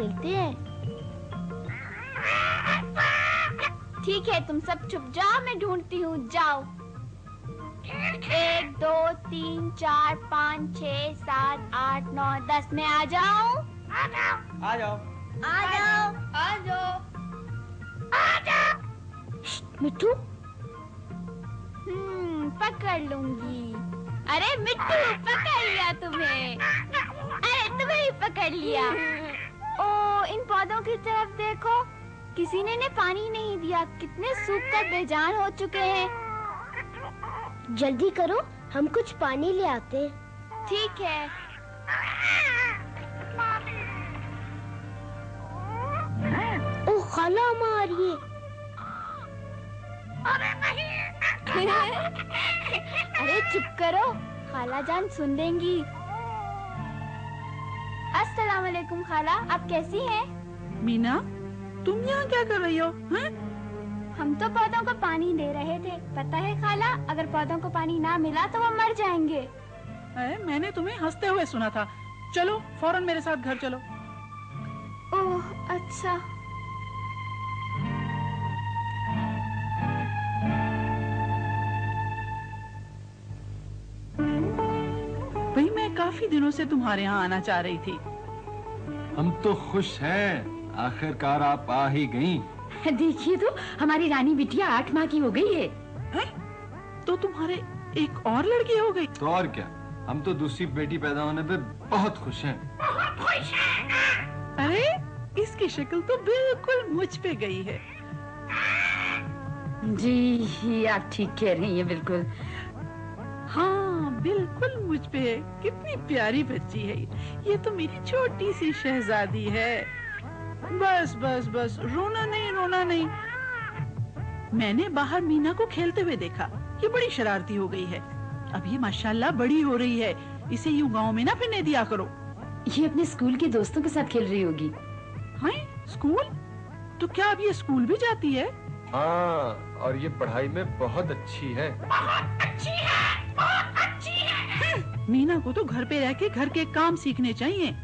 खेलते हैं। ठीक है, तुम सब चुप जाओ, मैं ढूंढती हूँ। जाओ। 1 2 3 4 5 6 7 8 9 10 में आ जाओ। आ जाओ। आ जाओ। आ जाओ। आ जाओ। मिट्टू, पकड़ लूंगी। अरे मिट्टू, पकड़ लिया तुम्हें। अरे तुम्हें ही पकड़ लिया। ओ, इन पौधों की तरफ देखो, किसी ने पानी नहीं दिया, कितने सूखकर बेजान हो चुके हैं। जल्दी करो, हम कुछ पानी ले आते हैं। ठीक है। ओह, खाला अम्मा आ रही है। अरे नहीं। अरे चुप करो, खाला जान सुन लेंगी। अस्सलाम वालेकुम खाला, आप कैसी हैं? मीना, तुम यहाँ क्या कर रही हो? हैं? हम तो पौधों को पानी दे रहे थे। पता है खाला, अगर पौधों को पानी ना मिला तो वो मर जाएंगे। मैंने तुम्हें हंसते हुए सुना था। चलो फौरन मेरे साथ घर चलो। ओह अच्छा। भाई, मैं काफी दिनों से तुम्हारे यहाँ आना चाह रही थी। हम तो खुश हैं, आखिरकार आप आ ही गईं। देखिए तो, हमारी रानी बिटिया 8 माह की हो गई है। तो तुम्हारे एक और लड़की हो गई? तो और क्या, हम तो दूसरी बेटी पैदा होने पे बहुत खुश हैं। बहुत खुश हैं। अरे, इसकी शक्ल तो बिल्कुल मुझ पे गई है। जी, आप ठीक कह रही हैं, बिल्कुल। हाँ, बिल्कुल मुझ पे है। कितनी प्यारी बच्ची है ये तो मेरी छोटी सी शहजादी है। बस बस बस, रोना नहीं, रोना नहीं। मैंने बाहर मीना को खेलते हुए देखा। ये बड़ी शरारती हो गई है। अब ये माशाल्लाह बड़ी हो रही है। इसे यूं गांव में ना फिरने दिया करो। ये अपने स्कूल के दोस्तों के साथ खेल रही होगी। हाँ, स्कूल? तो क्या अब ये स्कूल भी जाती है? हाँ, और ये पढ़ाई में बहुत अच्छी है। बहुत अच्छी है, बहुत अच्छी है। मीना को तो घर पे रह के घर के काम सीखने चाहिए।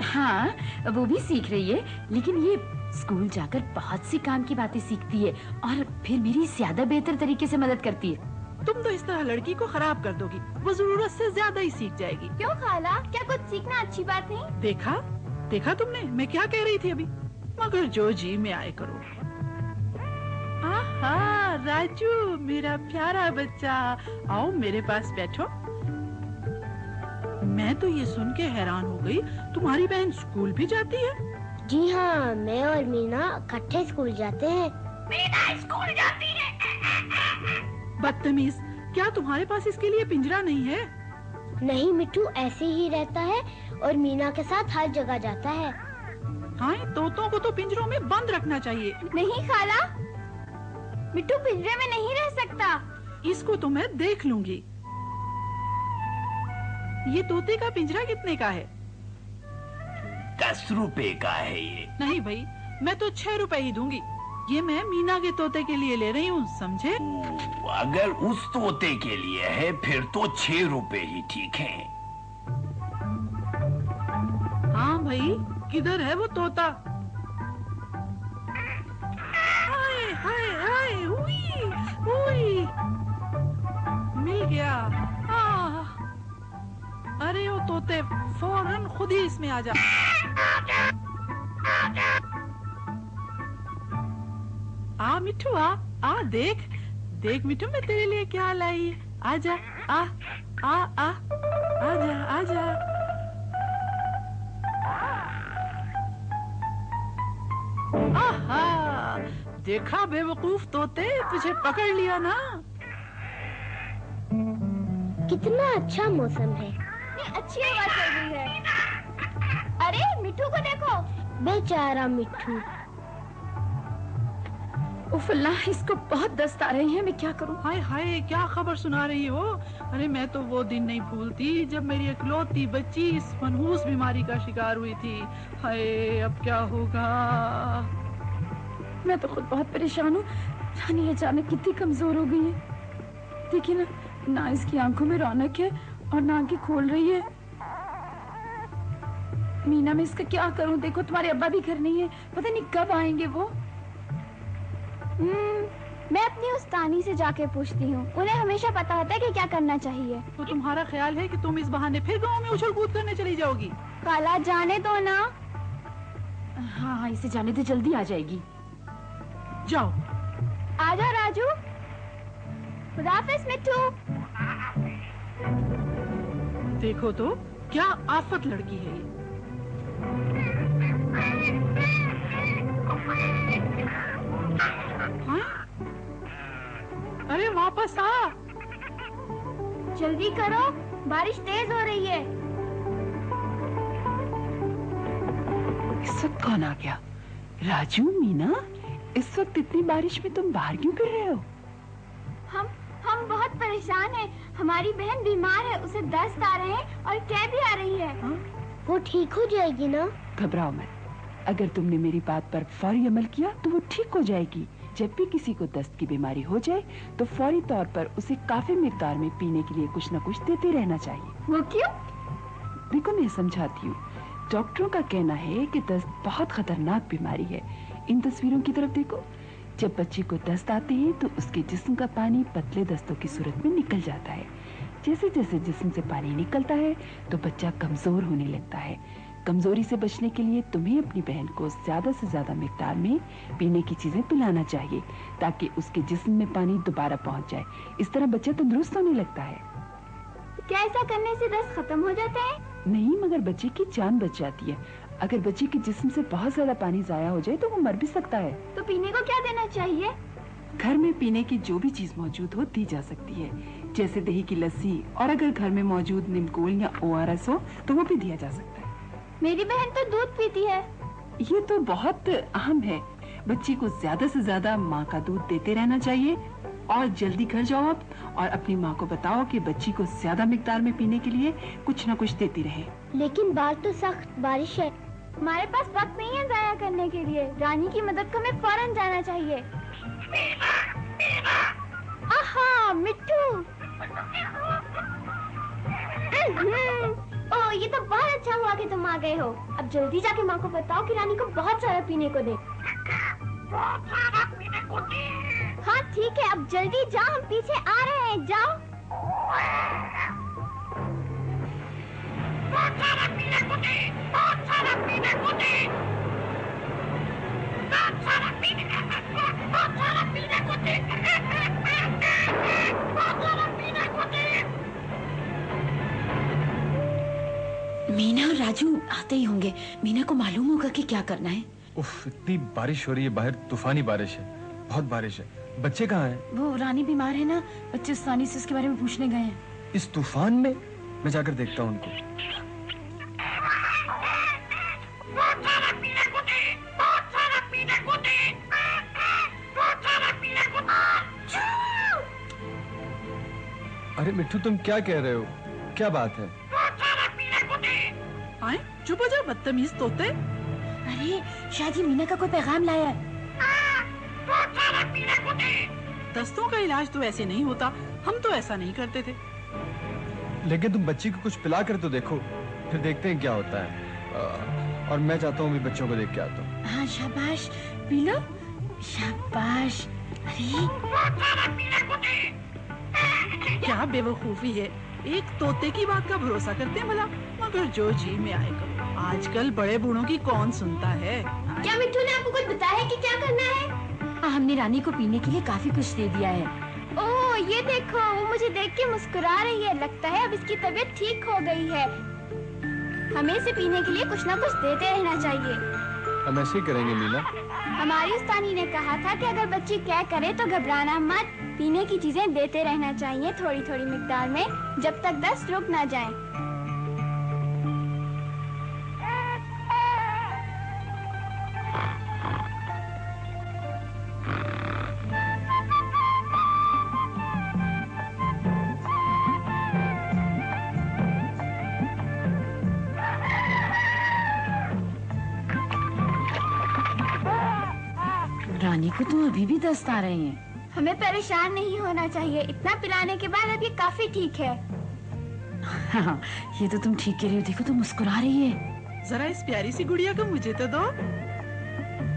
हाँ, वो भी सीख रही है, लेकिन ये स्कूल जाकर बहुत सी काम की बातें सीखती है और फिर मेरी ज्यादा बेहतर तरीके से मदद करती है। तुम तो इस तरह लड़की को खराब कर दोगी। वो जरूरत से ज्यादा ही सीख जाएगी। क्यों खाला, क्या कुछ सीखना अच्छी बात नहीं? देखा देखा तुमने, मैं क्या कह रही थी अभी। मगर जो जी में आए करो। आहा, राजू मेरा प्यारा बच्चा, आओ मेरे पास बैठो। मैं तो ये सुन के हैरान हो गई, तुम्हारी बहन स्कूल भी जाती है? जी हाँ, मैं और मीना इकट्ठे स्कूल जाते हैं। मीना स्कूल जाती है। बदतमीज, क्या तुम्हारे पास इसके लिए पिंजरा नहीं है? नहीं मिट्टू, ऐसे ही रहता है और मीना के साथ हर जगह जाता है। हाँ, तोतों को तो पिंजरों में बंद रखना चाहिए। नहीं खाला, मिट्टू पिंजरे में नहीं रह सकता। इसको तो मैं देख लूंगी। ये तोते का पिंजरा कितने का है? 10 रुपए का है ये। नहीं भाई, मैं तो 6 रुपए ही दूंगी। ये मैं मीना के तोते के लिए ले रही हूँ, समझे? अगर उस तोते के लिए है फिर तो 6 रुपए ही ठीक है। हाँ भाई, किधर है वो तोता? हाय हाय हाय, हुई हुई, मिल गया। अरे वो तोते, फौरन खुद ही इसमें आ जा। आ मिठू, आ देख देख मिठू, मैं तेरे लिए क्या लाई। आजा, आ आ आ आजा आजा। आहा, देखा बेवकूफ तोते, तुझे पकड़ लिया ना। कितना अच्छा मौसम है। अच्छी हवा चल रही है। अरे मिट्टू को देखो। बेचारा मिट्टू। उफ अल्लाह, इसको बहुत दस्त आ रही है, मैं क्या करूं? हाय हाय, क्या खबर सुना रही हो? अरे मैं तो वो दिन नहीं भूलती जब मेरी इकलौती बच्ची इस मनहूस बीमारी का शिकार हुई थी। हाय, अब क्या होगा? मैं तो खुद बहुत परेशान हूँ। रानी अचानक कितनी कमजोर हो गई है। देखिए ना इसकी आंखों में रौनक है और ना आंखें खोल रही है। मीना, मैं इसका क्या करूं? देखो तुम्हारे अब्बा भी घर नहीं है, पता नहीं कब आएंगे वो। मैं अपनी उस्तानी से जाके पूछती हूँ, उन्हें हमेशा पता होता है कि क्या करना चाहिए। तो तुम्हारा ख्याल है कि तुम इस बहाने फिर गांव में उछल कूद करने चली जाओगी? खाला जाने दो ना। हाँ हाँ, इसे जाने दे, जल्दी आ जाएगी। जाओ। आजा राजू। खुदाफिज मिट्टू। देखो तो क्या आफत लड़की है ये। हाँ? अरे वापस आ। जल्दी करो, बारिश तेज हो रही है। इस वक्त कौन आ गया? राजू, मीना, इस वक्त इतनी बारिश में तुम बाहर क्यों फिर रहे हो? हम बहुत परेशान हैं। हमारी बहन बीमार है, उसे दस्त आ रहे हैं और कै भी आ रही है। वो ठीक हो जाएगी ना? घबराओ मत। अगर तुमने मेरी बात पर फौरी अमल किया तो वो ठीक हो जाएगी। जब भी किसी को दस्त की बीमारी हो जाए तो फौरी तौर पर उसे काफी मिकदार में पीने के लिए कुछ न कुछ देते रहना चाहिए। वो क्यों? देखो, मैं समझाती हूँ। डॉक्टरों का कहना है कि दस्त बहुत खतरनाक बीमारी है। इन तस्वीरों की तरफ देखो। जब बच्चे को दस्त आते हैं तो उसके जिस्म का पानी पतले दस्तों की सूरत में निकल जाता है। जैसे जैसे जिस्म से पानी निकलता है तो बच्चा कमजोर होने लगता है। कमजोरी से बचने के लिए तुम्हें अपनी बहन को ज्यादा से ज्यादा मिकदार में पीने की चीजें पिलाना चाहिए ताकि उसके जिस्म में पानी दोबारा पहुंच जाए। इस तरह बच्चा तंदुरुस्त होने लगता है। क्या ऐसा करने से दस्त खत्म हो जाते हैं? नहीं, मगर बच्चे की जान बच जाती है। अगर बच्चे के जिस्म से बहुत ज्यादा पानी जाया हो जाए तो वो मर भी सकता है। तो पीने को क्या देना चाहिए? घर में पीने की जो भी चीज मौजूद हो दी जा सकती है, जैसे दही की लस्सी, और अगर घर में मौजूद नीमकोल या ORS हो तो वो भी दिया जा सकता है। मेरी बहन तो दूध पीती है। ये तो बहुत अहम है। बच्चे को ज्यादा से ज्यादा माँ का दूध देते रहना चाहिए। और जल्दी घर जाओ अब और अपनी माँ को बताओ कि बच्ची को ज्यादा मिकदार में पीने के लिए कुछ न कुछ देती रहे। लेकिन बाहर तो सख्त बारिश है। हमारे पास वक्त नहीं है जाया करने के लिए। रानी की मदद को हमें फौरन जाना चाहिए। आहा, मिट्टू। ओह, ये तो बहुत अच्छा हुआ कि तुम आ गए हो। अब जल्दी जाके माँ को बताओ कि रानी को बहुत सारा पीने को दे। हाँ ठीक है, अब जल्दी जाओ, हम पीछे आ रहे हैं। जाओ। बहुत सारा पीने को दे, बहुत सारा पीने को दे, बहुत सारा पीने को दे, बहुत सारा पीने को दे, बहुत सारा पीने को दे। मीना और राजू आते ही होंगे। मीना को मालूम होगा कि क्या करना है। उफ, इतनी बारिश हो रही है बाहर, तूफानी बारिश है, बहुत बारिश है। बच्चे कहाँ हैं? वो रानी बीमार है ना, बच्चे उस्तानी से उसके बारे में पूछने गए हैं। इस तूफान में? मैं जाकर देखता हूँ उनको। बहुत सारा पीने को दे, बहुत सारा पीने को दे, बहुत सारा पीने को दे। अरे मिट्टू, तुम क्या कह रहे हो? क्या बात है? बहुत सारा पीने को दे। आए, चुप हो जा बदतमीज तोते। अरे शायद ये मीना का कोई पैगाम लाया है। बहुत सारा पीने को दे। दस्तों का इलाज तो ऐसे नहीं होता। हम तो ऐसा नहीं करते थे। लेकिन तुम बच्ची को कुछ पिला कर तो देखो, फिर देखते हैं क्या होता है। और मैं चाहता हूँ भी बच्चों को देख के आता हूँ। हाँ शाबाश, पी लो। शाबाश। अरे बहुत सारा पीने को दे। क्या बेवकूफी है, एक तोते की बात का भरोसा करते हैं भला। मगर जो जी में आएगा। आजकल बड़े बूढ़ों की कौन सुनता है। क्या मिट्टू ने आपको कुछ बताया है कि क्या करना है? हाँ, हमने रानी को पीने के लिए काफी कुछ दे दिया है। ओह, ये देखो, वो मुझे देख के मुस्कुरा रही है। लगता है अब इसकी तबीयत ठीक हो गई है। हमें इसे पीने के लिए कुछ न कुछ देते रहना चाहिए। हम ऐसे ही करेंगे मीना। हमारी उस्तानी ने कहा था कि अगर बच्ची क्या करे तो घबराना मत। पीने की चीजें देते रहना चाहिए थोड़ी थोड़ी मिकदार में, जब तक दस्त रुक ना जाए। रानी को तो अभी भी दस्त आ रहे हैं। हमें परेशान नहीं होना चाहिए। इतना पिलाने के बाद अब ये काफी ठीक है। हाँ, ये तो तुम ठीक कह रही हो। देखो तो मुस्कुरा रही है। जरा इस प्यारी सी गुड़िया को मुझे तो दो।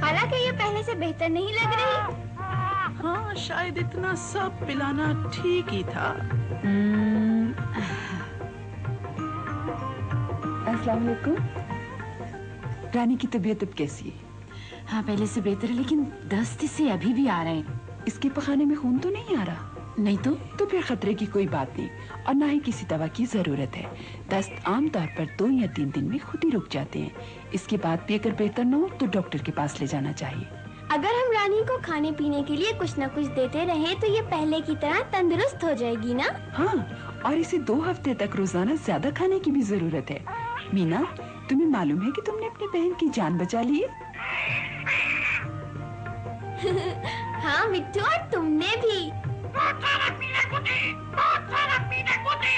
हालांकि ये पहले से बेहतर नहीं लग रही। हाँ, शायद इतना सब पिलाना ठीक ही था। अस्सलाम वालेकुम। रानी की तबीयत अब कैसी है? हाँ, पहले से बेहतर है, लेकिन दस्त इसे अभी भी आ रहे हैं। इसके पखाने में खून तो नहीं आ रहा? नहीं तो फिर खतरे की कोई बात नहीं और ना ही किसी दवा की जरूरत है। दस्त आमतौर पर 2 या 3 दिन में खुद ही रुक जाते हैं। इसके बाद भी अगर बेहतर न हो तो डॉक्टर के पास ले जाना चाहिए। अगर हम रानी को खाने पीने के लिए कुछ न कुछ देते रहे तो ये पहले की तरह तंदुरुस्त हो जाएगी ना? हाँ, और इसे 2 हफ्ते तक रोजाना ज्यादा खाने की भी जरूरत है। मीना, तुम्हें मालूम है कि तुमने अपनी बहन की जान बचा ली है? हाँ मिट्टू, और तुमने भी। बहुत सारा पीने को दे, बहुत सारा पीने को दे।